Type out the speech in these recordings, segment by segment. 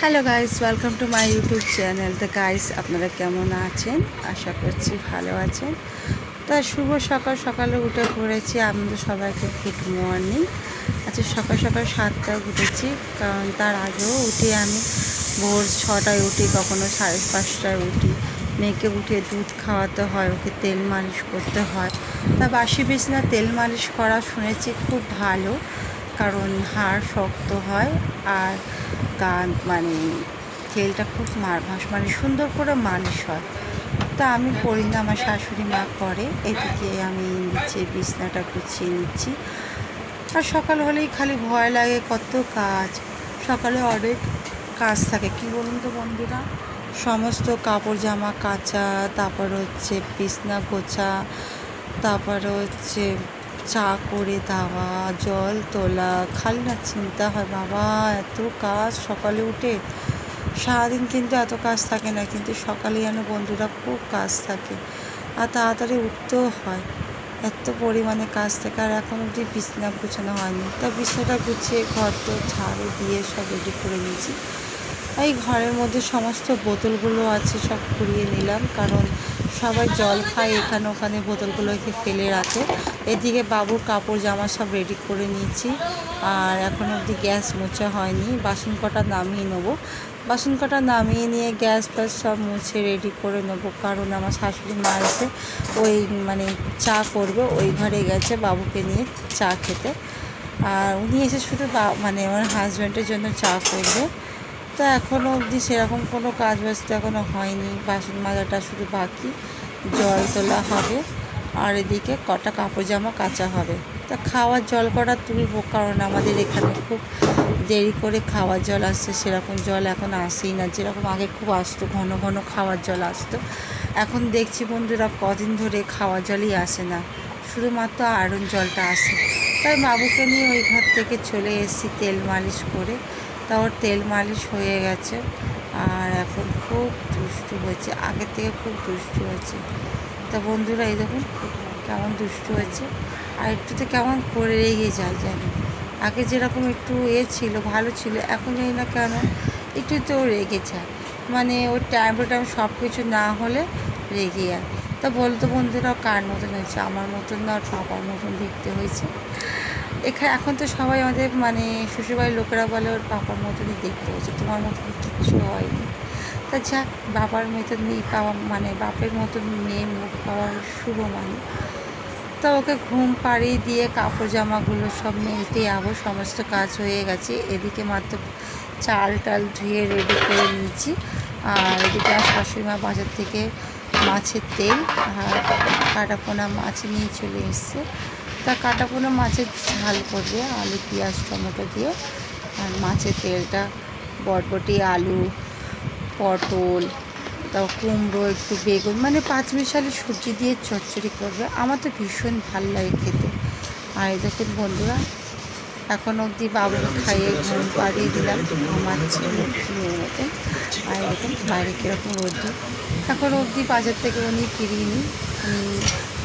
Hello guys, welcome to my YouTube channel. তো guys, আপনারা কেমন আছেন? আশা করছি ভালো আছেন। তা শুভ সকাল সকালে উঠে পড়েছি। আপনাদের সবাইকে গুড মর্নিং। আচ্ছা, সকাল সকাল 7টায় উঠেছি, কারণ তার আগেও উঠি আমি। ভোর 6টায় উঠি, কখনো 5:30টায় উঠি। মেয়েকে উঠে দুধ খাওয়াতে হয়, ওকে তেল মালিশ করতে হয়। তা বাসি বিছানা তেল মালিশ করা শুনেছি খুব ভালো, কারণ হাড় শক্ত হয় আর তেলটা খুব মানে সুন্দর করে মালিশ হয়। তা আমি করি না, আমার শাশুড়ি মা করে। এদিকে আমি নিচে বিছনাটা গুছিয়ে নিচ্ছি। আর সকাল হলেই খালি ভয় লাগে, কত কাজ সকালে, অনেক কাজ থাকে। কি বলুন তো বন্ধুরা, সমস্ত কাপড় জামা কাচা, তারপর হচ্ছে বিছনা গোছা, তারপর হচ্ছে চা করে দেওয়া, জল তোলা, খালি না চিন্তা হয়, বাবা এত কাজ সকালে উঠে। সারাদিন কিন্তু এত কাজ থাকে না, কিন্তু সকালে যেন বন্ধুরা খুব কাজ থাকে, আর তাড়াতাড়ি উঠতেও হয়, এত পরিমাণে কাজ থাকে। আর এখন অবধি বিছানা গুছানো হয়নি। তা বিছানাটা গুছিয়ে ঘর তো ঝাড়ু দিয়ে সব রেডি করে নিয়েছি। এই ঘরের মধ্যে সমস্ত বোতলগুলো আছে, সব কুড়িয়ে নিলাম, কারণ সবাই জল খায়, এখানে ওখানে বোতলগুলোকে ফেলে রাখে। এদিকে বাবুর কাপড় জামা সব রেডি করে নিয়েছি। আর এখন অবধি গ্যাস মোছা হয়নি, বাসন কটা নামিয়ে নেবো। বাসন কটা নামিয়ে নিয়ে গ্যাস ফ্যাস সব মুছে রেডি করে নেবো, কারণ আমার শাশুড়ি মা এসে ওই চা করবে, ওই ঘরে গেছে বাবুকে নিয়ে চা খেতে। আর উনি এসে শুধু আমার হাজব্যান্ডের জন্য চা করবে। তা এখনও অবধি সেরকম কোনো কাজ বাজ তো এখনও হয়নি, বাসন মাজাটা শুধু বাকি, জল তোলা হবে, আর এদিকে কটা কাপড় জামা কাচা হবে। তা খাওয়ার জল করা তুলবো, কারণ আমাদের এখানে খুব দেরি করে খাওয়ার জল আসছে, সেরকম জল এখন আসেই না, যেরকম আগে খুব আসতো, ঘন ঘন খাওয়ার জল আসতো। এখন দেখছি বন্ধুরা কদিন ধরে খাওয়ার জলই আসে না, শুধুমাত্র আয়রন জলটা আসে। তাই বাবুকে নিয়ে ওই ঘর থেকে চলে এসেছি তেল মালিশ করে। তা ওর তেল মালিশ হয়ে গেছে, আর এখন খুব দুষ্টু হয়েছে, আগের থেকে খুব দুষ্টু হয়েছে। তা বন্ধুরা এই দেখুন কেমন দুষ্টু হয়েছে, আর একটুতে কেমন করে রেগে যায় জানি। আগে যেরকম একটু ছিল, ভালো ছিল, এখন জানি না কেন একটু তো রেগে যায়, ওর টাইম টু টাইম সব কিছু না হলে রেগে যায়। তা বলতো বন্ধুরা কার মতন হয়েছে, আমার মতন না, ওর পাপার মতন দেখতে হয়েছে। এখন তো সবাই আমাদের শ্বশুরবাড়ির লোকেরা বলে ওর পাপার মতনই দেখতে হয়েছে, তোমার মতন কিচ্ছু হয়নি। তা যাক, বাবার মতন মেয়ে পাওয়া বাপের মতন মেয়ের মুখ পাওয়ার শুভ তা ওকে ঘুম পাড়িয়ে দিয়ে কাপড় জামাগুলো সব মেলতে যাবো, সমস্ত কাজ হয়ে গেছে। এদিকে মাত্র চাল টাল ধুয়ে রেডি করে নিয়েছি। আর এদিকে আর শাশুড়িমা বাজার থেকে মাছের তেল আর কাটাপোনা মাছ নিয়ে চলে এসছে। তা কাটাপোনা মাছের ঝাল করবে আলু পেঁয়াজ টমেটো দিয়ে, আর মাছের তেলটা বরবটি আলু পটল, তাও কুমড়ো, একটু বেগুন, পাঁচমিশালি সবজি দিয়ে চচ্চড়ি করবে। আমার তো ভীষণ ভালো লাগে খেতে। আর এই দেখুন বন্ধুরা, এখন অবধি বাবুকে খাইয়ে ঘুম পাড়িয়ে দিলাম, ঘুমাচ্ছে মেয়ের মতন। আর দেখুন বাইরে কীরকম রোদ্দুর। এখন অবধি বাজার থেকে উনি ফিরিনি, উনি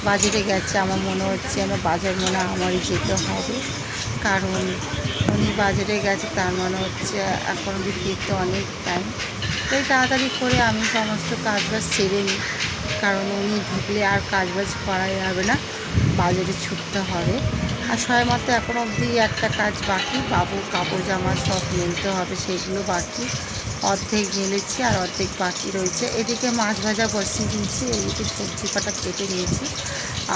বাজারে গেছে। আমার মনে হচ্ছে বাজার আমারই যেতে হবে, কারণ উনি বাজারে গেছে, তার মনে হচ্ছে এখন অবধি ফিরতে অনেক টাইম। তাই তাড়াতাড়ি করে আমি সমস্ত কাজবাজ সেরে নিই, কারণ উনি ঢুকলে আর কাজবাজ করা যাবে না, বাজারে ছুটতে হবে। আর সময়মতো এখন অবধি একটা কাজ বাকি, বাবুর কাপড় জামা সব মেলতে হবে, সেগুলো বাকি, অর্ধেক মেলেছি আর অর্ধেক বাকি রয়েছে। এদিকে মাছ ভাজা বসিয়ে দিয়েছি, এদিকে সবজি কটা কেটে নিয়েছি,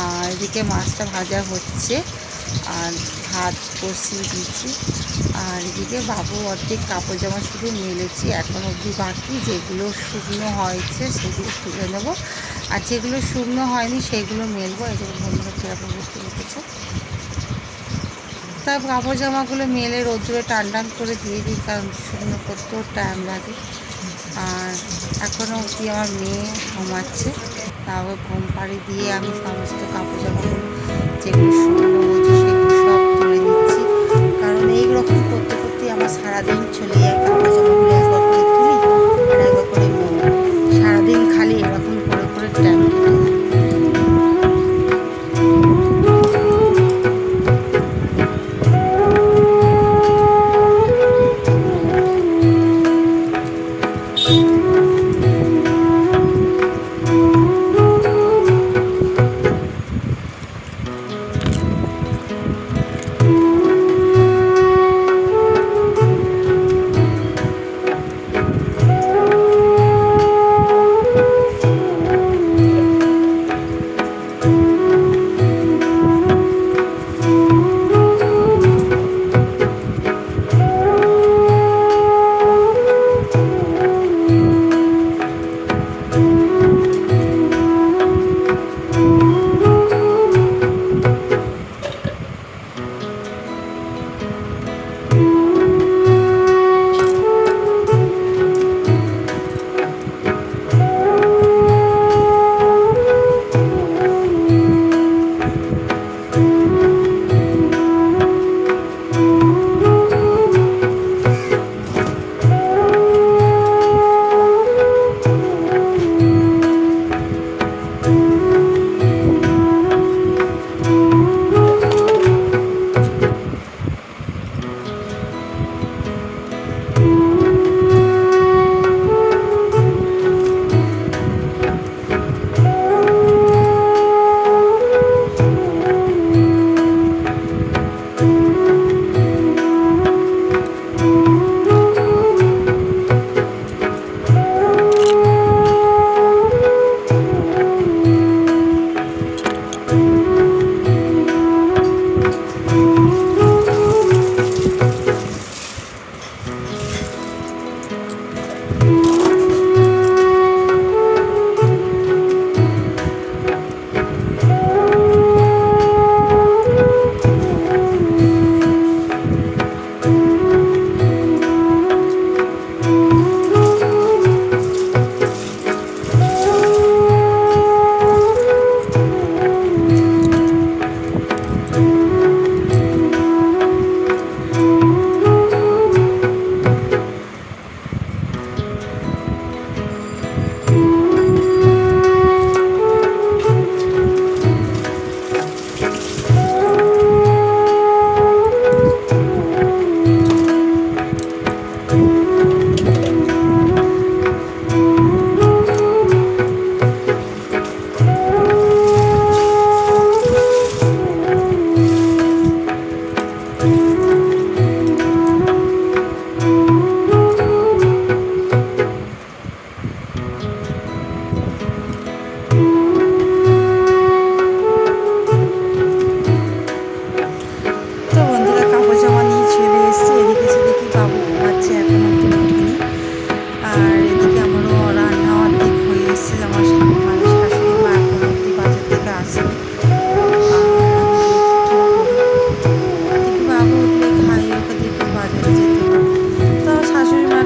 আর এদিকে মাছটা ভাজা হচ্ছে, আর ভাত বসিয়ে দিয়েছি। আর এদিকে বাবু অর্ধেক কাপড় জামা শুধু মেলেছি, এখন অবধি বাকি, যেগুলো শুকনো হয়েছে সেগুলো তুলে নেবো, আর যেগুলো শুকনো হয়নি সেগুলো মেলবো। এই যে বন্ধুরা কীরকম বুঝতে পেরেছে। তাই কাপড় জামাগুলো মেলে রোদ্দুরে টান টান করে দিয়ে দিই, কারণ শুকনো করতেও টাইম লাগে। আর এখনও অবধি আমার মেয়ে ঘুমাচ্ছে, তারপর ঘুম পাড়ি দিয়ে আমি সমস্ত কাপড় জামাগুলো যেগুলো শুকনো হয়েছে সেগুলো সব তুলে নিচ্ছি, কারণ এইরকম করতে করতেই আমার সারাদিন চলে যায়। কাপড় জামাগুলো একবার করে তুলি আর একবার করে মেলি, সারাদিন খালি এরকম করে করে টাইম কেটে যায়।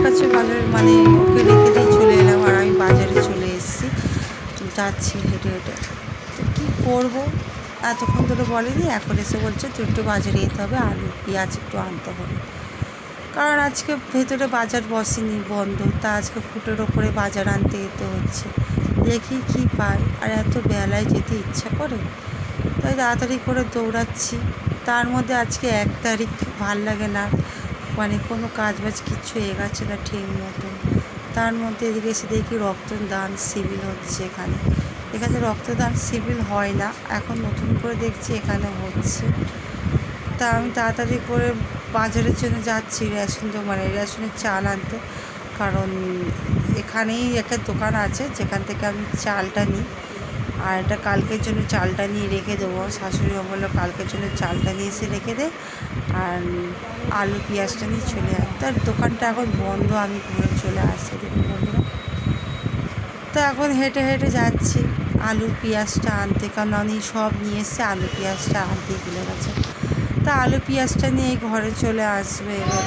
কাছে বাজারে মানে ওকে রেখে দিয়ে চলে এলাম, আর আমি বাজারে চলে এসেছি, যাচ্ছি হেঁটে হেঁটে। তো কী করবো, এতক্ষণ ধরে বলেনি, এখন এসে বলছে তো একটু বাজারে যেতে হবে, আলু পেঁয়াজ একটু আনতে হবে। কারণ আজকে ভেতরে বাজার বসেনি, বন্ধ, তা আজকে ফুটের ওপরে বাজার আনতে যেতে হচ্ছে। দেখি কি পাই, আর এত বেলায় যেতে ইচ্ছা করে, তাই তাড়াতাড়ি করে দৌড়াচ্ছি। তার মধ্যে আজকে 1 তারিখ, ভাল লাগে না, মানে কোনো কাজ বাজ কিচ্ছু এগাচ্ছে না ঠিক মতন। তার মধ্যে এদিকে এসে দেখি রক্তদান শিবির হচ্ছে এখানে। এখানে রক্তদান শিবির হয় না, এখন নতুন করে দেখছি এখানে হচ্ছে। তা আমি তাড়াতাড়ি করে বাজারের জন্য যাচ্ছি, রেশনের চাল আনতে। কারণ এখানেই একটা দোকান আছে যেখান থেকে আমি চালটা নিই, আর এটা কালকের জন্য চালটা নিয়ে রেখে দেবো। শাশুড়ি বললো কালকের জন্য চালটা নিয়ে এসে রেখে দে, আর আলু পেঁয়াজটা নিয়ে চলে আয়। তার দোকানটা এখন বন্ধ, আমি ঘুরে চলে আসছি, দেখুন বন্ধুরা। তো এখন হেঁটে হেঁটে যাচ্ছি আলু পেঁয়াজটা আনতে, কারণ আমি সব নিয়ে এসে আলু পেঁয়াজটা আনতে ভুলে গেছে। তা আলু পেঁয়াজটা নিয়ে ঘরে চলে আসবে। এবার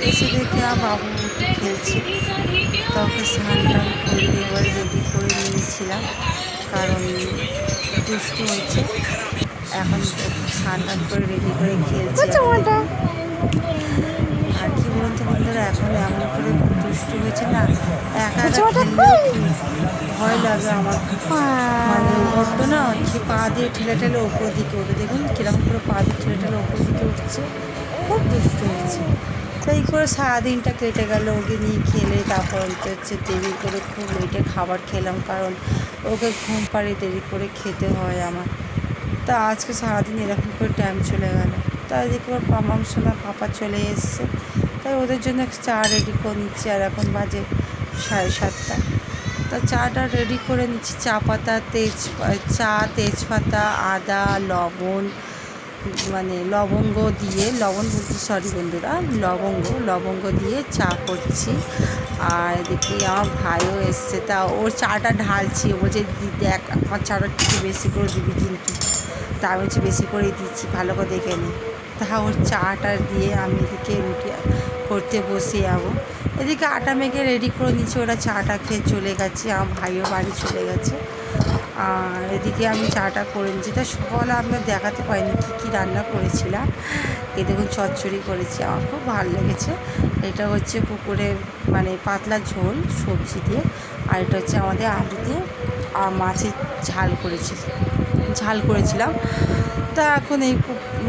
এসে দেখি বাবু একটু খেলছে, তো ওকে স্নান টান করে এবার রেডি করে নিয়েছিলাম, কারণ দুষ্টু হয়েছে। এখন স্নান টান করে রেডি করে খেলছে। আর কি বলুন তো বন্ধুরা, এখন এমন করে দুষ্টু হয়েছে না, একা একা খেললেও ভয় লাগে আমার। মানে ওর তো না, সে পা দিয়ে ঠেলে ঠেলে ওপর দিকে ওঠে, দেখুন কীরকম করে পা দিয়ে ঠেলে ঠেলে ওপর দিকে উঠছে, খুব দুষ্টু হয়েছে। তাই করে সারাদিনটা কেটে গেল ওকে নিয়ে খেলে। তারপর হচ্ছে দেরি করে খুব লেটে খাবার খেলাম, কারণ ওকে ঘুম পাড়িয়ে দেরি করে খেতে হয় আমার। তা আজকে সারাদিন এরকম করে টাইম চলে গেল। তাই দেখি ওর মামা পাপা চলে এসছে, তাই ওদের জন্য চা রেডি করে নিচ্ছি। আর এখন বাজে 7:30। তা চাটা রেডি করে নিচ্ছি, চা পাতা তেজপাতা আদা লবণ, মানে লবঙ্গ দিয়ে, লবণ বলছি সরি বন্ধুরা, লবঙ্গ দিয়ে চা করছি। আর এদিকে আমার ভাইও এসছে, তা ওর চাটা ঢালছি, ও বলছে দেখ আমার চাটা একটু বেশি করে দিবি কিন্তু। তা আমি হচ্ছে বেশি করেই দিচ্ছি, ভালো করে দেখে নিই। তা ওর চাটা দিয়ে আমি এদিকে রুটি করতে বসে যাবো। এদিকে আটা মেখে রেডি করে নিচ্ছি, ওরা চাটা খেয়ে চলে গেছে, আমার ভাইও বাড়ি চলে গেছে। আর এদিকে আমি চাটা করে নিচ্ছি। তা সকালে আপনার দেখাতে পারিনি কী কী রান্না করেছিলাম। এই দেখুন চচ্চড়ি করেছি, আমার খুব ভালো লেগেছে। এটা হচ্ছে পুকুরের মানে পাতলা ঝোল সবজি দিয়ে, আর এটা হচ্ছে আমাদের আলু দিয়ে আর মাছের ঝাল করেছিলাম। তা এখন এই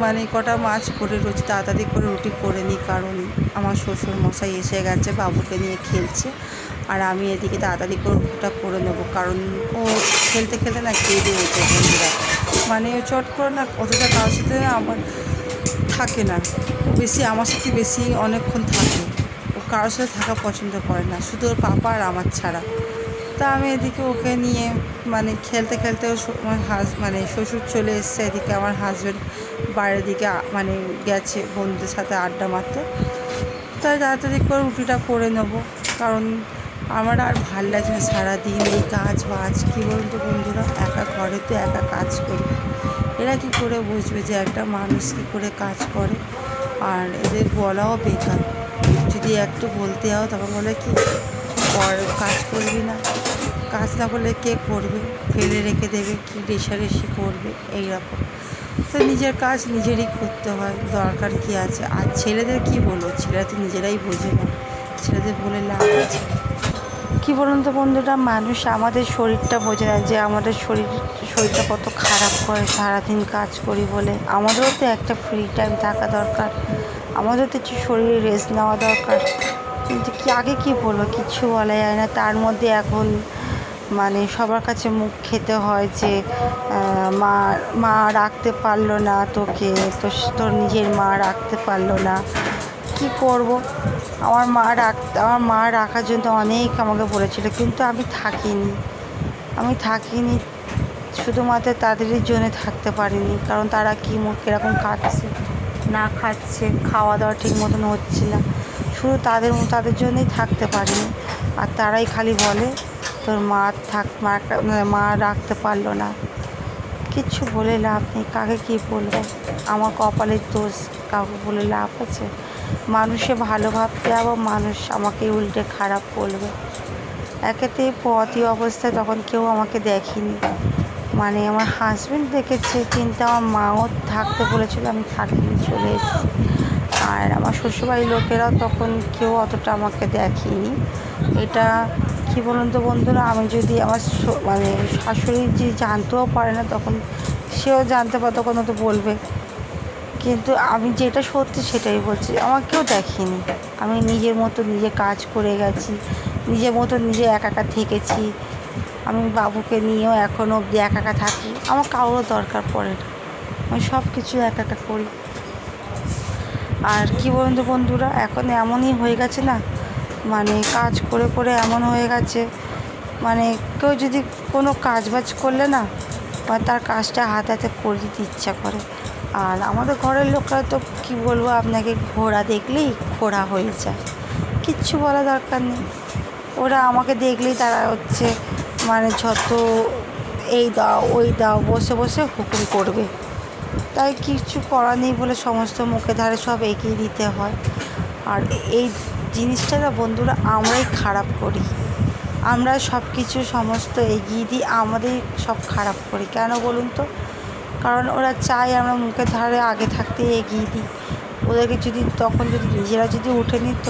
মানে কটা মাছ করে রয়েছে, তাড়াতাড়ি করে রুটি করে নিই, কারণ আমার শ্বশুর মশাই এসে গেছে, বাবুকে নিয়ে খেলছে। আর আমি এদিকে তাড়াতাড়ি করে রুটিটা করে নেবো, কারণ ও খেলতে খেলতে না কেঁদে ওঠে বন্ধুরা। মানে চট করে না অতটা কারোর সাথে আমার থাকে না, বেশি আমার সাথে বেশি অনেকক্ষণ থাকে, ও কারোর সাথে থাকা পছন্দ করে না, শুধু ওর পাপা আর আমার ছাড়া। তা আমি এদিকে ওকে নিয়ে মানে খেলতে খেলতে মানে শ্বশুর চলে এসছে, এদিকে আমার হাজব্যান্ড বাইরের দিকে মানে গেছে বন্ধুদের সাথে আড্ডা মারতে। তাই তাড়াতাড়ি করে রুটিটা করে নেবো, কারণ আমার আর ভাল লাগছে না সারাদিন এই কাজ বাজ। কী বলুন তো বন্ধুরা, একা ঘরে তো একা কাজ করি, এরা কী করে বুঝবে যে একটা মানুষ কী করে কাজ করে। আর এদের বলাও বেকার, যদি একটু বলতে যাও তখন বলে কি কাজ করবি না, কাজ না করলে কে করবে, ফেলে রেখে দেবে, কি রেষারেষি করবে, এইরকম। তো নিজের কাজ নিজেরই করতে হয়, দরকার কী আছে। আর ছেলেদের কী বলবো, ছেলেরা তো নিজেরাই বোঝে না, ছেলেদের বলে লাভ আছে। কী বলুন তো বন্ধুরা, মানুষ আমাদের শরীরটা বোঝে না, যে আমাদের শরীরটা কত খারাপ করে সারাদিন কাজ করি বলে। আমাদেরও তো একটা ফ্রি টাইম থাকা দরকার, আমাদের তো একটু শরীরে রেস্ট নেওয়া দরকার। কিন্তু আগে কী বলবো, কিচ্ছু বলা যায় না। তার মধ্যে এখন মানে সবার কাছে মুখ খেতে হয় যে মা রাখতে পারলো না তোকে, তো তোর নিজের মা রাখতে পারলো না, কী করব। আমার মা রাখার জন্য অনেক আমাকে বলেছিল, কিন্তু আমি থাকিনি, শুধুমাত্র তাদেরই জন্য থাকতে পারিনি, কারণ তারা কী কীরকম খাচ্ছে না খাচ্ছে, খাওয়া দাওয়া ঠিক মতন হচ্ছে না, শুধু তাদের জন্যই থাকতে পারিনি। আর তারাই খালি বলে তোর মা রাখতে পারলো না। কিচ্ছু বলে লাভ নেই, কাকে কী বলবো, আমার কপালের দোষ, কাউকে বলে লাভ আছে। মানুষে ভালো ভাবতে এবং মানুষ আমাকে উল্টে খারাপ বলবে। একেতে পথই অবস্থায় তখন কেউ আমাকে দেখেনি, মানে আমার হাজব্যান্ড দেখেছে, কিন্তু আমার মাও থাকতে বলেছিল, আমি থাকিনি, চলে এসেছি। আর আমার শ্বশুরবাড়ির লোকেরাও তখন কেউ অতটা আমাকে দেখেনি। এটা কী বলুন তো বন্ধুরা, আমি যদি আমার মানে শাশুড়ি যে জানতেও পারে না, তখন সেও জানতে পারে, তখন তো বলবে। কিন্তু আমি যেটা সত্যি সেটাই বলছি, আমার কেউ দেখেনি। আমি নিজের মতো নিজে কাজ করে গেছি, নিজের মতো নিজে একা একা থেকেছি। আমি বাবুকে নিয়েও এখনও অবধি একা একা থাকি, আমার কারোর দরকার পড়ে না, আমি সব কিছু একা একা করি। আর কী বলুন তো বন্ধুরা, এখন এমনই হয়ে গেছে না, মানে কাজ করে করে এমন হয়ে গেছে, মানে কেউ যদি কোনো কাজ বাজ করলে না, বা তার কাজটা হাতে হাতে করে দিতে ইচ্ছা করে। আর আমাদের ঘরের লোকরা তো কী বলবো আপনাকে, ঘোড়া দেখলেই ঘোড়া হয়ে যায়, কিচ্ছু বলা দরকার নেই। ওরা আমাকে দেখলেই তারা হচ্ছে মানে যত এই দাও ওই দাও বসে বসে হুকুম করবে। তাই কিছু করার নেই বলে সমস্ত মুখে ধারে সব এগিয়ে দিতে হয়। আর এই জিনিসটা না বন্ধুরা, আমরাই খারাপ করি, আমরা সব কিছু সমস্ত এগিয়ে দিই, আমাদের সব খারাপ করি। কেন বলুন তো? কারণ ওরা চায় আমরা মুখের ধারে আগে থাকতে এগিয়ে দিই। ওদেরকে যদি তখন যদি নিজেরা যদি উঠে নিত,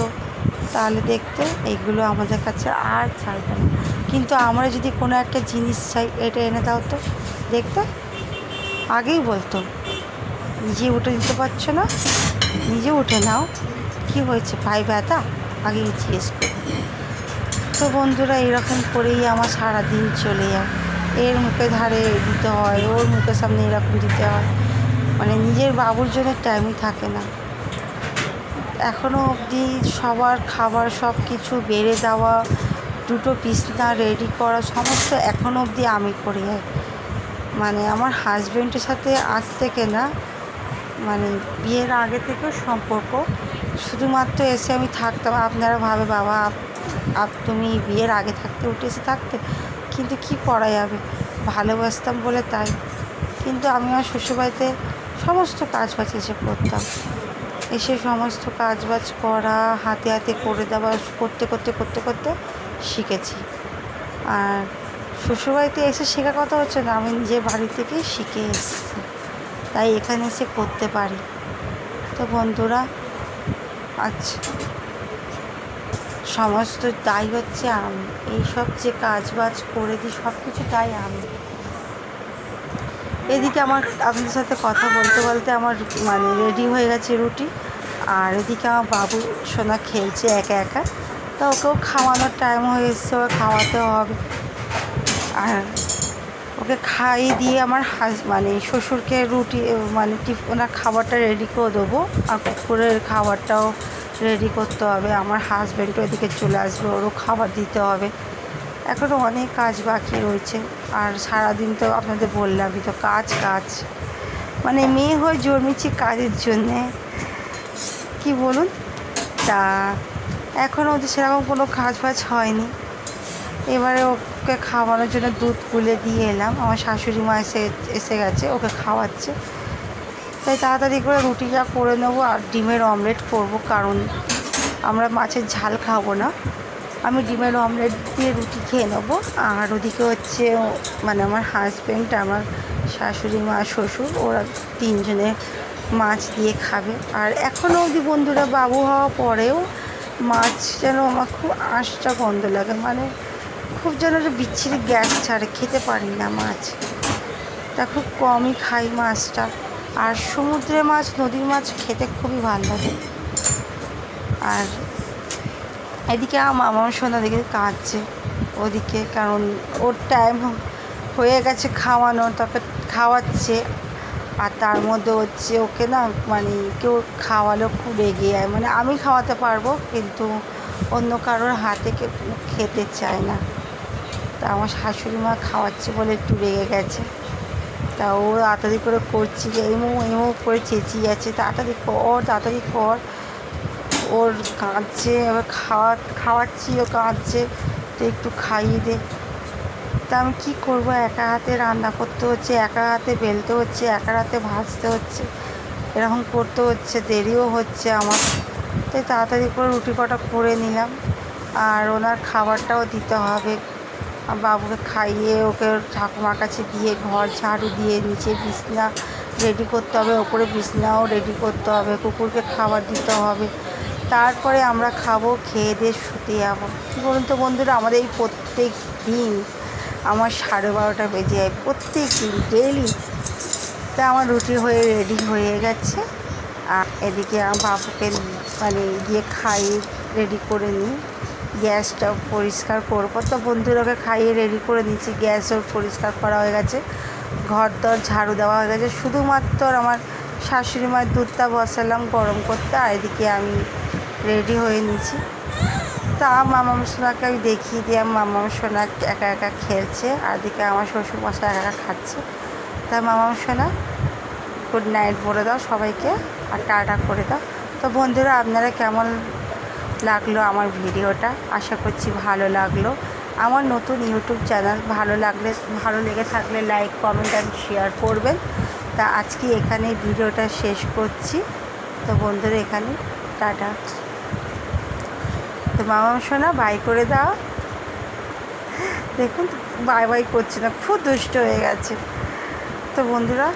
তাহলে দেখতে এইগুলো আমাদের কাছে আর চাইতো না। কিন্তু আমরা যদি কোনো একটা জিনিস চাই, এটা এনে দাও তো, দেখতে আগেই বলতো। নিজে উঠে দিতে পারছো না, নিজে উঠে নাও, কি হয়েছে, পায়ে ব্যথা, আগে জিজ্ঞেস করি। তো বন্ধুরা, এরকম করেই আমার সারা দিন চলে যায়। এর মুখে ধারে দিতে হয়, ওর মুখের সামনে এরকম দিতে হয়, মানে নিজের বাবুর জন্য টাইমই থাকে না। এখনও অবধি সবার খাবার সব কিছু বেড়ে দেওয়া, দুটো বিছনা রেডি করা, সমস্ত এখনও অবধি আমি করি। মানে আমার হাজব্যান্ডের সাথে আজ থেকে না, মানে বিয়ের আগে থেকেও সম্পর্ক, শুধুমাত্র এসে আমি থাকতাম। আপনারা ভাবে বাবা তুমি বিয়ের আগে থাকতে উঠে এসে থাকতে, কিন্তু কী করা যাবে, ভালোবাসতাম বলে তাই। কিন্তু আমি আমার শ্বশুরবাড়িতে সমস্ত কাজবাজ এসে করতাম, এসে সমস্ত কাজবাজ করা, হাতে হাতে করে দেওয়া, করতে করতে করতে করতে শিখেছি। আর শ্বশুরবাড়িতে এসে শেখা কথা হচ্ছে না, আমি নিজের বাড়ি থেকেই শিখে এসেছি, তাই এখানে এসে করতে পারি। তো বন্ধুরা, আচ্ছা, সমস্ত দায় হচ্ছে আমি, এইসব যে কাজবাজ করে দিই সব কিছু তাই আমি। এদিকে আমার আপনাদের সাথে কথা বলতে বলতে আমার মানে রেডি হয়ে গেছে রুটি, আর এদিকে আমার বাবু সোনা খেলছে একা একা, তা ওকেও খাওয়ানোর টাইম হয়ে এসছে, ওকে খাওয়াতে হবে। আর ওকে খাইয়ে দিয়ে আমার মানে শ্বশুরকে রুটি মানে ওনার খাবারটা রেডি করে দেবো, আর কুকুরের খাবারটাও রেডি করতে হবে। আমার হাজব্যান্ডও এদিকে চলে আসবে, ওরও খাবার দিতে হবে। এখনও অনেক কাজ বাকি রয়েছে। আর সারাদিন তো আপনাদের বললামই তো, কাজ কাজ, মানে মেয়ে হয়ে জন্মেছি কাজের জন্যে, কি বলুন। তা এখনও ওদের সেরকম কোনো কাজ বাজ হয়নি। এবারে ওকে খাওয়ানোর জন্য দুধ গুলে দিয়ে এলাম, আমার শাশুড়ি মা এসে গেছে, ওকে খাওয়াচ্ছে। তাই তাড়াতাড়ি করে রুটিটা করে নেবো আর ডিমের অমলেট করবো, কারণ আমরা মাছের ঝাল খাবো না, আমি ডিমের অমলেট দিয়ে রুটি খেয়ে নেবো। আর ওদিকে হচ্ছে মানে আমার হাজব্যান্ড, আমার শাশুড়ি মা, শ্বশুর, ওরা তিনজনে মাছ দিয়ে খাবে। আর এখনও অবধি বন্ধুরা, বাবু হওয়া পরেও মাছ যেন আমার খুব আঁশটা গন্ধ লাগে, মানে খুব যেন একটা বিচ্ছিরি গ্যাস ছাড়ে, খেতে পারি না মাছ, তা খুব কমই খাই মাছটা। আর সমুদ্রের মাছ, নদীর মাছ খেতে খুবই ভালো লাগে। আর এদিকে আমার সোনা দিকে কাঁদছে ওদিকে, কারণ ওর টাইম হয়ে গেছে খাওয়ানোর, তাকে খাওয়াচ্ছে। আর তার মধ্যে হচ্ছে ওকে না, মানে কেউ খাওয়ালেও খুব রেগে যায়, মানে আমি খাওয়াতে পারবো কিন্তু অন্য কারোর হাতে কেউ খেতে চায় না। তা আমার শাশুড়ি মা খাওয়াচ্ছে বলে একটু রেগে গেছে, তা ও তাড়াতাড়ি করে করছি, এমো এমো করে চেঁচিয়ে যাচ্ছে, তাড়াতাড়ি কর তাড়াতাড়ি কর। ওর কাঁদছে, এবার খাওয়াচ্ছি, ও কাঁদছে, তো একটু খাইয়ে দে। তা আমি কী করবো, একা হাতে রান্না করতে হচ্ছে, একা হাতে বেলতে হচ্ছে, একা হাতে ভাজতে হচ্ছে, এরকম করতে হচ্ছে, দেরিও হচ্ছে আমার। তাই তাড়াতাড়ি করে রুটি কটা করে নিলাম। আর ওনার খাবারটাও দিতে হবে, বাবুকে খাইয়ে ওকে ঠাকুমার কাছে দিয়ে ঘর ঝাড়ু দিয়ে নিচে বিছনা রেডি করতে হবে, ওপরে বিছনাও রেডি করতে হবে, কুকুরকে খাবার দিতে হবে, তারপরে আমরা খাবো, খেয়ে দিয়ে শুতে যাবো। কী বলুন তো বন্ধুরা, আমাদের এই প্রত্যেক দিন আমার 12:30 বেজে যায়, প্রত্যেক দিন ডেইলি। তা আমার রুটি হয়ে রেডি হয়ে গেছে। আর এদিকে আমার বাবুকে গিয়ে খাইয়ে রেডি করে নিই, গ্যাসটা পরিষ্কার করবো। তো বন্ধুরাকে খাইয়ে রেডি করে নিচ্ছি, গ্যাসও পরিষ্কার করা হয়ে গেছে, ঘর দর ঝাড়ু দেওয়া হয়ে গেছে। শুধুমাত্র আমার শাশুড়ি মায়ের দুধটা বসালাম গরম করতে, আর এদিকে আমি রেডি হয়ে নিচ্ছি। তা মামাম সোনাকে আমি দেখিয়ে দিয়ে মামাম সোনা একা একা খেলছে, আর এদিকে আমার শ্বশুরমশাই একা একা খাচ্ছে। তা মামাম সোনা গুড নাইট বলে দাও সবাইকে, আর টাটা করে দাও। তো বন্ধুরা, আপনারা কেমন লাগলো আমার ভিডিওটা? আশা করছি ভালো লাগলো। আমার নতুন ইউটিউব চ্যানেল, ভালো লেগে থাকলে লাইক, কমেন্ট অ্যান্ড শেয়ার করবেন। তা আজকে এখানে ভিডিওটা শেষ করছি। তো বন্ধুরা, এখানে টাটা। তো মামাম সোনা বাই করে দাও। দেখুন বাই বাই করছে না, খুব দুষ্ট হয়ে গেছে। তো বন্ধুরা,